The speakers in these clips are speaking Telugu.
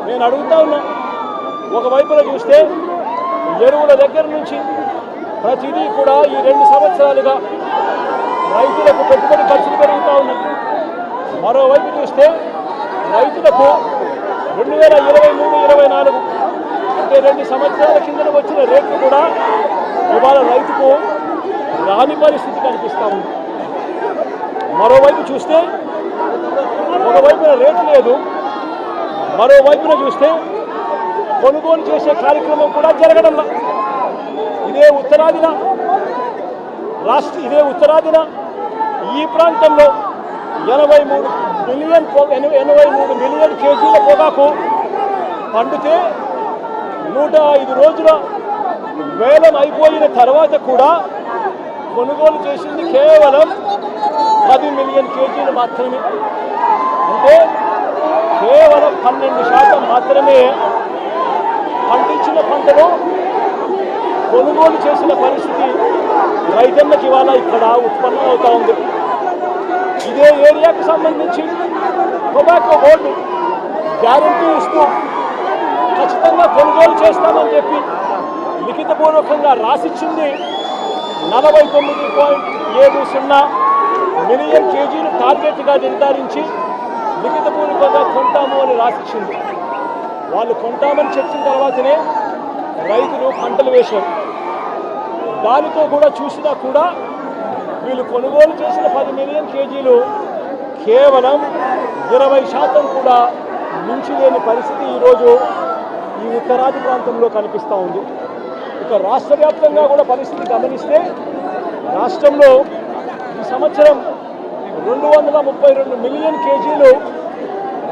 నేను అడుగుతా ఉన్నా, ఒకవైపున చూస్తే ఎరువుల దగ్గర నుంచి ప్రతిదీ కూడా ఈ 2 సంవత్సరాలుగా రైతులకు పెట్టుబడి ఖర్చులు పెరుగుతూ ఉన్నాయి. మరోవైపు చూస్తే రైతులకు 2023-24 అంటే 2 సంవత్సరాల కింద వచ్చిన రేట్లు కూడా ఇవాళ రైతుకు రాని పరిస్థితి కనిపిస్తూ ఉంది. మరోవైపు చూస్తే ఒకవైపున రేటు లేదు, మరోవైపున చూస్తే కొనుగోలు చేసే కార్యక్రమం కూడా జరగడం. ఇదే ఉత్తరాదిన ఈ ప్రాంతంలో 83 మిలియన్ కేజీల పొగాకు పండితే 105 రోజుల వేలం అయిపోయిన తర్వాత కూడా కొనుగోలు చేసింది కేవలం 10 మిలియన్ కేజీలు మాత్రమే. అంటే కేవలం 12% మాత్రమే పండించిన పంటను కొనుగోలు చేసిన పరిస్థితి రైతన్నకి ఇవాళ ఇక్కడ ఉత్పన్నం అవుతా ఉంది. ఇదే ఏరియాకు సంబంధించి టొబాకో బోర్డు గ్యారంటీ ఇస్తూ ఖచ్చితంగా కొనుగోలు చేస్తామని చెప్పి లిఖితపూర్వకంగా రాసిచ్చింది 49.70 మిలియన్ కేజీలు టార్గెట్గా నిర్ధారించి లిఖితపూర్వకంగా కొంటాము అని రాసిచ్చింది. వాళ్ళు కొంటామని చెప్పిన తర్వాతనే రైతులు పంటలు వేశారు. దానితో కూడా చూసినా కూడా వీళ్ళు కొనుగోలు చేసిన 10 మిలియన్ కేజీలు కేవలం 20% కూడా మించిలేని పరిస్థితి ఈరోజు ఈ ఉత్తరాది ప్రాంతంలో కనిపిస్తూ ఉంది. ఇక రాష్ట్ర వ్యాప్తంగా కూడా పరిస్థితి గమనిస్తే రాష్ట్రంలో ఈ సంవత్సరం 232 మిలియన్ కేజీలు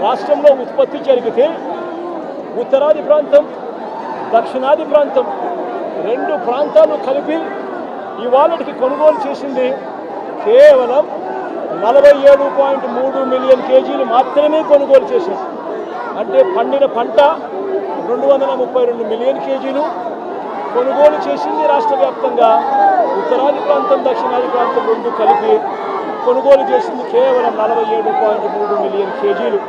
రాష్ట్రంలో ఉత్పత్తి జరిగితే ఉత్తరాది ప్రాంతం, దక్షిణాది ప్రాంతం 2 ప్రాంతాలు కలిపి ఇవాళకి కొనుగోలు చేసింది కేవలం 47.3 మిలియన్ కేజీలు మాత్రమే కొనుగోలు చేసింది. అంటే పండిన పంట 232 మిలియన్ కేజీలు కొనుగోలు చేసింది రాష్ట్ర వ్యాప్తంగా. ఉత్తరాది ప్రాంతం, దక్షిణాది ప్రాంతం 2 కలిపి కొనుగోలు చేసింది కేవలం 47.3 మిలియన్ కేజీలు.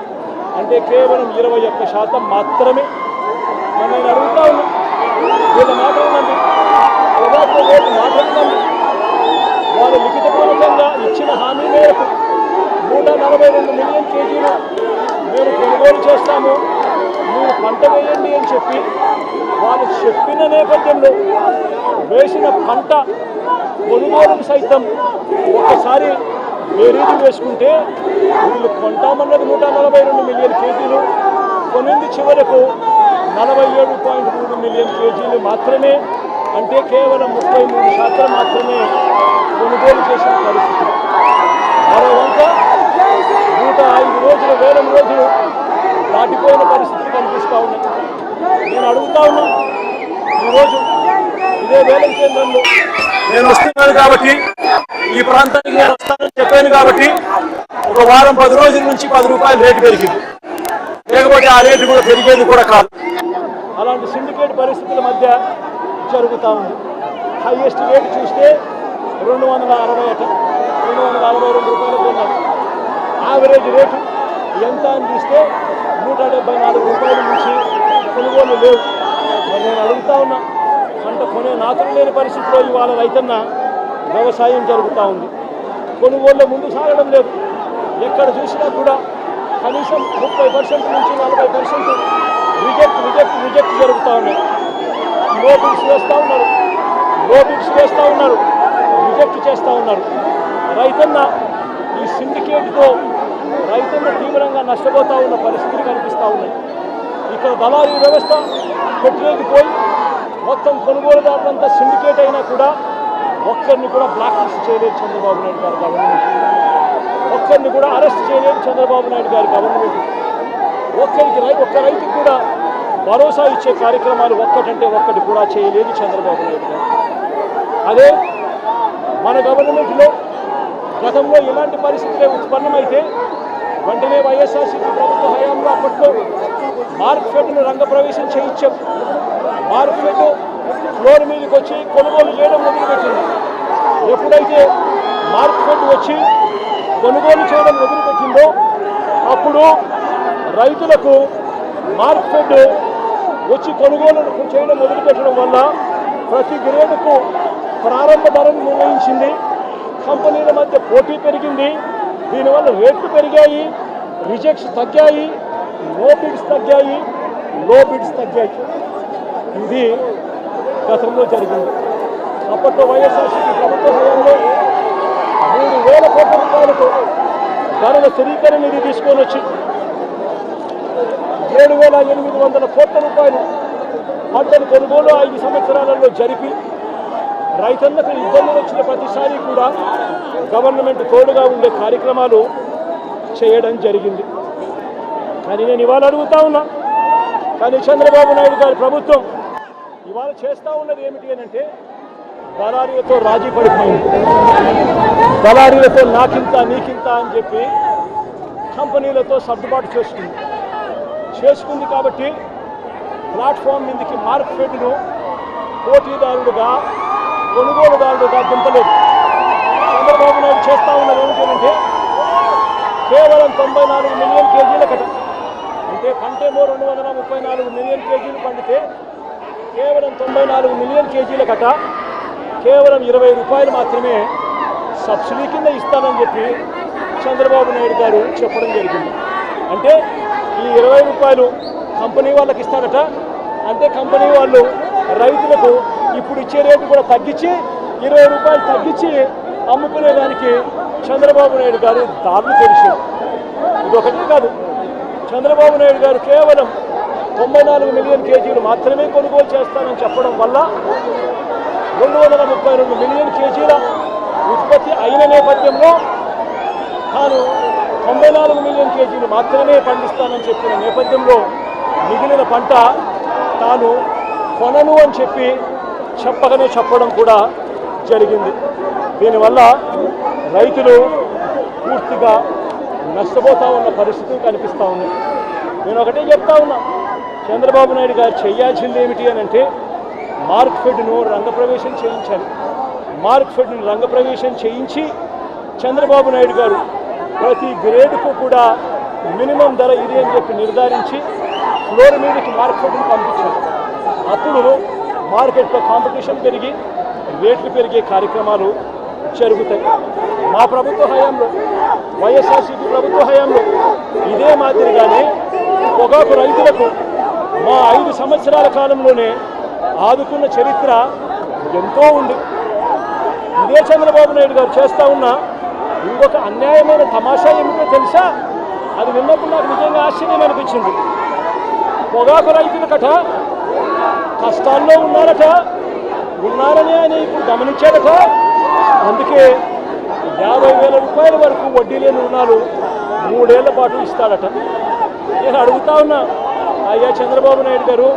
అంటే కేవలం 21% మాత్రమే. నేను అడుగుతా ఉన్నా, వీళ్ళ మాటలు నమ్మి వాళ్ళు లిఖితపూర్వకంగా ఇచ్చిన హామీ మేరకు 142 మిలియన్ కేజీలు మేము కొనుగోలు చేస్తాము, మీరు పంట వేయండి అని చెప్పి వాళ్ళు చెప్పిన నేపథ్యంలో వేసిన పంట కొనుగోలును సైతం ఒక్కసారి బేరీజు వేసుకుంటే వీళ్ళు కొంటామన్నది 142 మిలియన్ కేజీలు, కొనింది చివరకు 47.3 మిలియన్ కేజీలు మాత్రమే. అంటే కేవలం 33% మాత్రమే కొనుగోలు చేసిన పరిస్థితి. మరో వంక 105 రోజులు, వేలం రోజులు దాటిపోయిన పరిస్థితి కనిపిస్తూ ఉన్నాయి. నేను అడుగుతా ఉన్నా, ఈరోజు ఇదే వేలం కేంద్రంలో నేను వస్తున్నాను కాబట్టి, ఈ ప్రాంతానికి నేను వస్తానని చెప్పాను కాబట్టి ఒక వారం 10 రోజుల నుంచి 10 రూపాయలు రేటు పెరిగింది. లేకపోతే ఆ రేటు కూడా పెరిగేది కూడా కాదు. అలాంటి సిండికేట్ పరిస్థితుల మధ్య జరుగుతూ ఉంది. హైయెస్ట్ రేటు చూస్తే 242 రూపాయలు కొన్నారు. యావరేజ్ రేటు ఎంత అని చూస్తే 174 రూపాయల నుంచి కొనుగోలు లేవు. మరి నేను అడుగుతా ఉన్నా, పంట కొనే నాతులు లేని పరిస్థితిలో ఇవాళ రైతన్న వ్యవసాయం జరుగుతూ ఉంది. కొనుగోళ్ళు ముందు సాగడం లేదు. ఎక్కడ చూసినా కూడా కనీసం 30% నుంచి 40% రిజెక్ట్ జరుగుతూ ఉన్నాయి. లో బిడ్స్ వేస్తూ ఉన్నారు, రిజెక్ట్ చేస్తూ ఉన్నారు. రైతన్న ఈ సిండికేట్తో రైతన్న తీవ్రంగా నష్టపోతూ ఉన్న పరిస్థితులు కనిపిస్తూ ఉన్నాయి. ఇక్కడ దళారీ వ్యవస్థ పెట్టలేకపోయి మొత్తం కొనుగోలుదారులంతా సిండికేట్ అయినా కూడా ఒక్కరిని కూడా బ్లాక్ లిస్ట్ చేయలేదు చంద్రబాబు నాయుడు గారి గవర్నమెంట్. ఒక్కరిని కూడా అరెస్ట్ చేయలేదు చంద్రబాబు నాయుడు గారి గవర్నమెంట్. ఒక్క రైతుకు కూడా భరోసా ఇచ్చే కార్యక్రమాలు ఒక్కటంటే ఒక్కటి కూడా చేయలేదు చంద్రబాబు నాయుడు గారు. అదే మన గవర్నమెంట్లో గతంలో ఇలాంటి పరిస్థితులే ఉత్పన్నమైతే వెంటనే వైఎస్ఆర్సీపీ ప్రభుత్వ హయాంలో అప్పట్లో మార్కెట్ను రంగప్రవేశం చేయించాం. మార్కెట్ ఫ్లోర్ మీదకి వచ్చి కొనుగోలు చేయడం మొదలుపెట్టింది. ఎప్పుడైతే మార్కెట్ వచ్చి కొనుగోలు చేయడం మొదలుపెట్టిందో అప్పుడు రైతులకు మార్కెట్ వచ్చి కొనుగోలు చేయడం మొదలుపెట్టడం వల్ల ప్రతి గ్రేడ్కు ప్రారంభ ధరను నిర్ణయించింది. కంపెనీల మధ్య పోటీ పెరిగింది. దీనివల్ల రేట్లు పెరిగాయి, రిజెక్ట్స్ తగ్గాయి, నో బిడ్స్ తగ్గాయి, లో బిడ్స్ తగ్గాయి. ఇది గతంలో జరిగింది. అప్పట్లో వైఎస్ఆర్సీపీ ప్రభుత్వ హయాంలో 3,000 కోట్ల రూపాయలకు ధరల స్థిరీకరణ నిధి తీసుకొని వచ్చి 7,800 కోట్ల రూపాయలు పంటలు కొనుగోలు 5 సంవత్సరాలలో జరిపి రైతన్నకు ఇబ్బందులు వచ్చిన ప్రతిసారి కూడా గవర్నమెంట్ తోడుగా ఉండే కార్యక్రమాలు చేయడం జరిగింది. కానీ నేను ఇవాళ అడుగుతా ఉన్నా, కానీ చంద్రబాబు నాయుడు గారి ప్రభుత్వం ఇవాళ చేస్తూ ఉన్నది ఏమిటి అని అంటే దళారీలతో రాజీ పడిపోయింది. దళారీలతో నాకింత నీకింత అని చెప్పి కంపెనీలతో సర్దుబాటు చేసుకుంది కాబట్టి ప్లాట్ఫామ్ మీదకి మార్కెట్ను పోటీదారుడుగా కొనుగోలుదారుడుగా దింపలేదు. చంద్రబాబు నాయుడు చేస్తూ ఉన్నది ఏమిటంటే కేవలం 94 మిలియన్ కేజీల కట, అంటే పంటేమో 234 మిలియన్ కేజీలు పండితే కేవలం 94 మిలియన్ కేజీల కట కేవలం 20 రూపాయలు మాత్రమే సబ్సిడీ కింద ఇస్తానని చెప్పి చంద్రబాబు నాయుడు గారు చెప్పడం జరిగింది. అంటే ఈ 20 రూపాయలు కంపెనీ వాళ్ళకి ఇస్తారట. అంటే కంపెనీ వాళ్ళు రైతులకు ఇప్పుడు ఇచ్చే రేటు కూడా తగ్గించి 20 రూపాయలు తగ్గించి అమ్ముకునేదానికి చంద్రబాబు నాయుడు గారు దారులు తెలిసారు. ఇదొకటి కాదు, చంద్రబాబు నాయుడు గారు కేవలం 94 మిలియన్ కేజీలు మాత్రమే కొనుగోలు చేస్తానని చెప్పడం వల్ల 232 మిలియన్ కేజీల ఉత్పత్తి అయిన నేపథ్యంలో తాను 94 మిలియన్ కేజీలు మాత్రమే పండిస్తానని చెప్పిన నేపథ్యంలో మిగిలిన పంట తాను కొనను అని చెప్పడం కూడా జరిగింది. దీనివల్ల రైతులు పూర్తిగా నష్టపోతూ ఉన్న పరిస్థితులు కనిపిస్తూ ఉన్నాయి. నేను ఒకటే చెప్తా ఉన్నా, చంద్రబాబు నాయుడు గారు చేయాల్సింది ఏమిటి అని అంటే మార్కెట్ను రంగప్రవేశం చేయించాలి. మార్కెట్ను రంగప్రవేశం చేయించి చంద్రబాబు నాయుడు గారు ప్రతి గ్రేడ్కు కూడా మినిమం ధర ఇది అని చెప్పి నిర్ధారించి ఫ్లోర్ మీదకి మార్కెట్ను పంపించారు. అప్పుడు మార్కెట్లో కాంపిటీషన్ పెరిగి రేట్లు పెరిగే కార్యక్రమాలు జరుగుతాయి. మా ప్రభుత్వ హయాంలో, వైఎస్ఆర్సీపీ ప్రభుత్వ హయాంలో ఇదే మాదిరిగానే పొగాకు రైతులకు మా 5 సంవత్సరాల కాలంలోనే ఆదుకున్న చరిత్ర ఎంతో ఉంది. ఇదే చంద్రబాబు నాయుడు గారు చేస్తూ ఉన్న ఇంకొక అన్యాయమైన తమాషా ఏమిటో తెలుసా? అది విన్నప్పుడు నాకు నిజంగా ఆశ్చర్యం అనిపించింది. పొగాకు రైతులకట కష్టాల్లో ఉన్నారని ఆయన ఇప్పుడు గమనించాడట. అందుకే 50,000 రూపాయల వరకు వడ్డీ లేని రుణాలు 3 ఏళ్ల పాటు ఇస్తాడట. నేను అడుగుతా ఉన్నా, అయ్యా చంద్రబాబు నాయుడు గారు,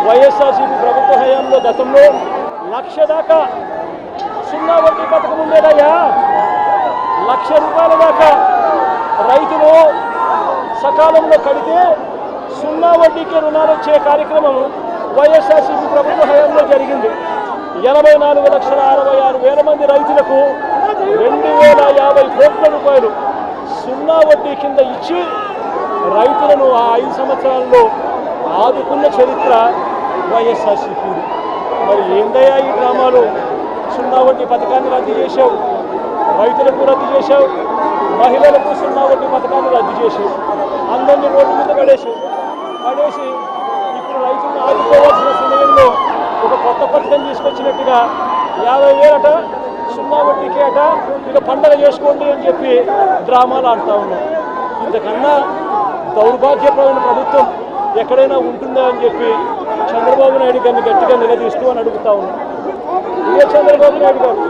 వైఎస్ఆర్సీపీ ప్రభుత్వ హయాంలో గతంలో 1,00,000 దాకా సున్నా వడ్డీ పథకం ఉండేదయ్యా. 1,00,000 రూపాయల దాకా రైతులు సకాలంలో కడితే సున్నా వడ్డీకి రుణాలు వచ్చే కార్యక్రమం వైఎస్ఆర్సీపీ ప్రభుత్వ హయాంలో జరిగింది. 84,66,000 మంది రైతులకు 2,050 కోట్ల రూపాయలు సున్నా వడ్డీ కింద ఇచ్చి రైతులను ఆ 5 సంవత్సరాల్లో ఆదుకున్న చరిత్ర వైఎస్ఆర్సీపీ. మరి ఏందయ్యా ఈ డ్రామాలు? సున్నా వడ్డీ పథకాన్ని రద్దు చేశావు, రైతులకు రద్దు చేశావు, మహిళలకు సున్నా వడ్డీ పథకాన్ని రద్దు చేశావు, అందరినీ రోడ్డు మీద పడేసి ఇప్పుడు రైతులను ఆదుకోవాల్సిన సమయంలో ఒక కొత్త పథకం తీసుకొచ్చినట్టుగా 50,000 అట సున్నా వడ్డీకి అట ఇక పండగ చేసుకోండి అని చెప్పి డ్రామాలు ఆడుతూ ఉన్నాం. ఇంతకన్నా దౌర్భాగ్యమైన ప్రభుత్వం ఎక్కడైనా ఉంటుందా అని చెప్పి చంద్రబాబు నాయుడు గారిని గట్టిగా నిలదీస్తూ అని అడుగుతా ఉన్నాం. ఇదే చంద్రబాబు నాయుడు గారు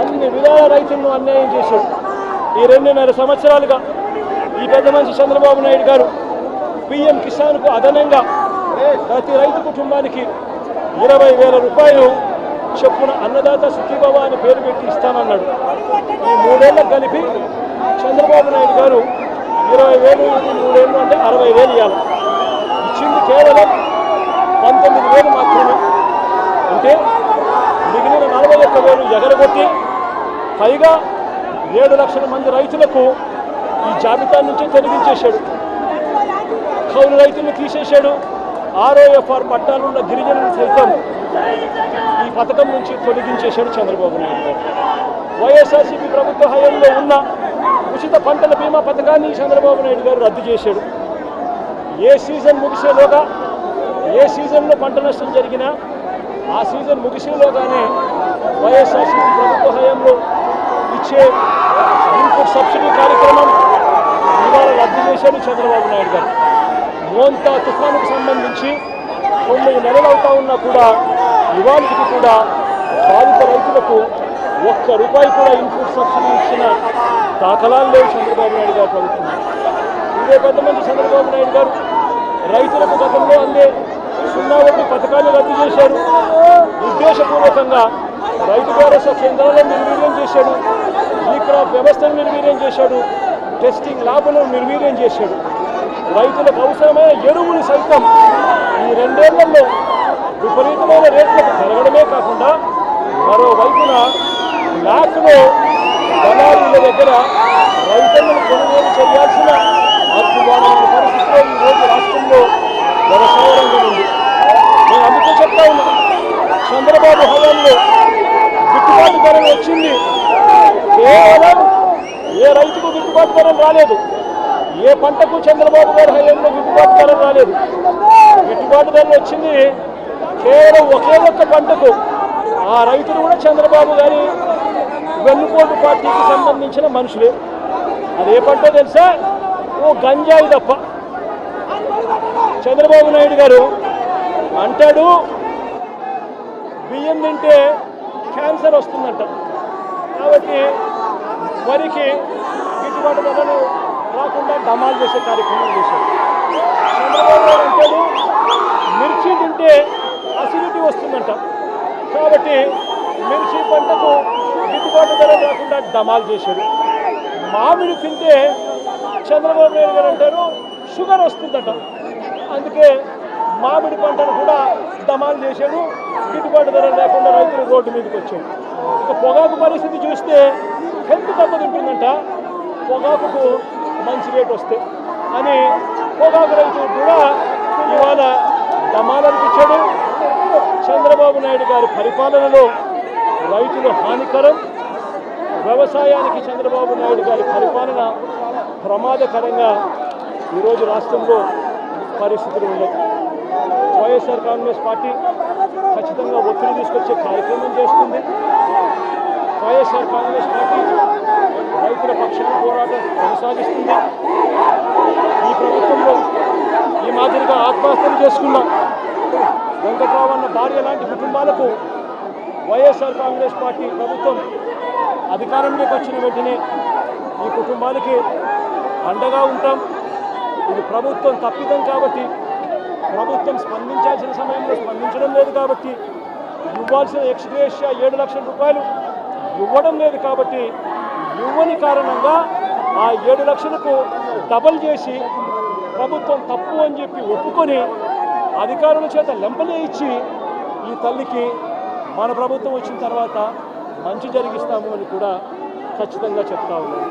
అన్ని విధాల రైతులను అన్యాయం చేశాడు. ఈ 2.5 సంవత్సరాలుగా ఈ పెద్ద మనిషి చంద్రబాబు నాయుడు గారు పిఎం కిసాన్కు అదనంగా ప్రతి రైతు కుటుంబానికి 20,000 రూపాయలు చొప్పున అన్నదాత సుఖీభవ అని పేరు పెట్టి ఇస్తానన్నాడు. ఈ 3 ఏళ్ళకు కలిపి చంద్రబాబు నాయుడు గారు 20,000 3 ఏళ్ళు అంటే 60,000 ఇవ్వాలి. ఇచ్చింది కేవలం 19,000 మాత్రమే. అంటే మిగిలిన 41,000 ఎగరగొట్టి పైగా 7 లక్షల మంది రైతులకు ఈ జాబితా నుంచి తొలగించేశాడు. కౌలు రైతులను తీసేశాడు. ఆర్ఓఎఫ్ఆర్ పట్టాలున్న గిరిజనులు సైతం ఈ పథకం నుంచి తొలగించేశాడు చంద్రబాబు నాయుడు గారు. వైఎస్ఆర్సీపీ ప్రభుత్వ హయాంలో ఉన్న ఉచిత పంటల బీమా పథకాన్ని చంద్రబాబు నాయుడు గారు రద్దు చేశాడు. ఏ సీజన్ ముగిసేలోగా, ఏ సీజన్లో పంట నష్టం జరిగినా ఆ సీజన్ ముగిసేలోగానే వైఎస్ఆర్సీపీ ప్రభుత్వ హయాంలో ఇచ్చే ఇన్పుట్ సబ్సిడీ కార్యక్రమం ఇవాళ రద్దు చేశాడు చంద్రబాబు నాయుడు గారు. మోంతా తుఫానుకు సంబంధించి 9 నెలలు అవుతా ఉన్నా కూడా ఇవాళకి కూడా బాధిత రైతులకు ₹1 కూడా ఇన్పుట్ సబ్సిడీ ఇచ్చిన దాఖలాలు లేవు చంద్రబాబు నాయుడు గారు ప్రభుత్వం. ఇదే పెద్ద మంది చంద్రబాబు నాయుడు గారు రైతులకు గతంలో అందే 0 వడ్డీ పథకాన్ని రద్దు చేశారు. ఉద్దేశపూర్వకంగా రైతు భరోసా కేంద్రాలను నిర్వీర్యం చేశాడు. ఈ క్రాప్ వ్యవస్థను నిర్వీర్యం చేశాడు. టెస్టింగ్ ల్యాబ్లను నిర్వీర్యం చేశాడు. రైతులకు అవసరమైన ఎరువులు సైతం ఈ 2 ఏళ్లలో విపరీతమైన రేట్లకు పెరగడమే కాకుండా మరోవైపున బ్లాక్లో దళారీల దగ్గర రైతులను కొనుగోలు చేయాల్సిన అద్భుతమైన పరిస్థితిలో ఈరోజు రాష్ట్రంలో వ్యవసాయ రంగం ఉంది. నేను అందుకే చెప్తా ఉన్నా, చంద్రబాబు హయాంలో గిట్టుబాటు ధరలు వచ్చింది. కేవలం ఏ రైతుకు గిట్టుబాటు ధరలు రాలేదు. ఏ పంటకు చంద్రబాబు గారి హయాంలో గిట్టుబాటు ధరలు రాలేదు. గిట్టుబాటు ధరలు వచ్చింది కేవలం ఒకే ఒక్క పంటకు. ఆ రైతులు కూడా చంద్రబాబు గారి వెన్నుపోటు పార్టీకి సంబంధించిన మనుషులే. అదే పంట తెలుసా? గంజాయి తప్ప. చంద్రబాబు నాయుడు గారు అంటాడు బియ్యం తింటే క్యాన్సర్ వస్తుందంట, కాబట్టి వరికి గిట్టుబాటు ధరలు రాకుండా డమాల్ చేసే కార్యక్రమం చేశారు. చంద్రబాబు గారు అంటాడు మిర్చి తింటే అసిడిటీ వస్తుందంట, కాబట్టి మిర్చి పంటకు గిట్టుబాటు ధర రాకుండా డమాల్ చేశాడు. మామిడి తింటే చంద్రబాబు నాయుడు గారు అంటారు షుగర్ వస్తుందట, అందుకే మామిడి పంటను కూడా డమాల్ చేశాడు. గిట్టుబాటు ధర లేకుండా రైతులు రోడ్డు మీదకి వచ్చాడు. ఇక పొగాకు పరిస్థితి చూస్తే హెల్త్ దెబ్బతింటుందంట, పొగాకుకు మంచి రేటు వస్తే అని పొగాకు రైతులు కూడా ఇవాళ డమాల్ అనిపించాడు. చంద్రబాబు నాయుడు గారి పరిపాలనలో రైతులు హానికరం, వ్యవసాయానికి చంద్రబాబు నాయుడు గారి పరిపాలన ప్రమాదకరంగా ఈరోజు రాష్ట్రంలో పరిస్థితులు ఉన్నాయి. వైఎస్ఆర్ కాంగ్రెస్ పార్టీ ఖచ్చితంగా ఒత్తిడి తీసుకొచ్చే కార్యక్రమం చేస్తుంది. వైఎస్ఆర్ కాంగ్రెస్ పార్టీ రైతుల పక్షాన పోరాటం కొనసాగిస్తుంది. ఈ ప్రభుత్వంలో ఈ మాదిరిగా ఆత్మహత్యలు చేసుకున్న వెంకట్రావు అన్న భార్య లాంటి కుటుంబాలకు వైఎస్ఆర్ కాంగ్రెస్ పార్టీ ప్రభుత్వం అధికారంలోకి వచ్చిన వెంటనే ఈ కుటుంబాలకి అండగా ఉంటాం. ఇది ప్రభుత్వం తప్పిదం కాబట్టి, ప్రభుత్వం స్పందించాల్సిన సమయంలో స్పందించడం లేదు కాబట్టి, ఇవ్వాల్సిన ఎక్స్గ్రేషియా 7 లక్షల రూపాయలు ఇవ్వడం లేదు కాబట్టి, ఇవ్వని కారణంగా ఆ 7 లక్షలకు డబల్ చేసి ప్రభుత్వం తప్పు అని చెప్పి ఒప్పుకొని అధికారుల చేత లెంపలే ఇచ్చి ఈ తల్లికి మన ప్రభుత్వం వచ్చిన తర్వాత మంచి జరిగిస్తాము అని కూడా ఖచ్చితంగా చెప్తా ఉన్నాను.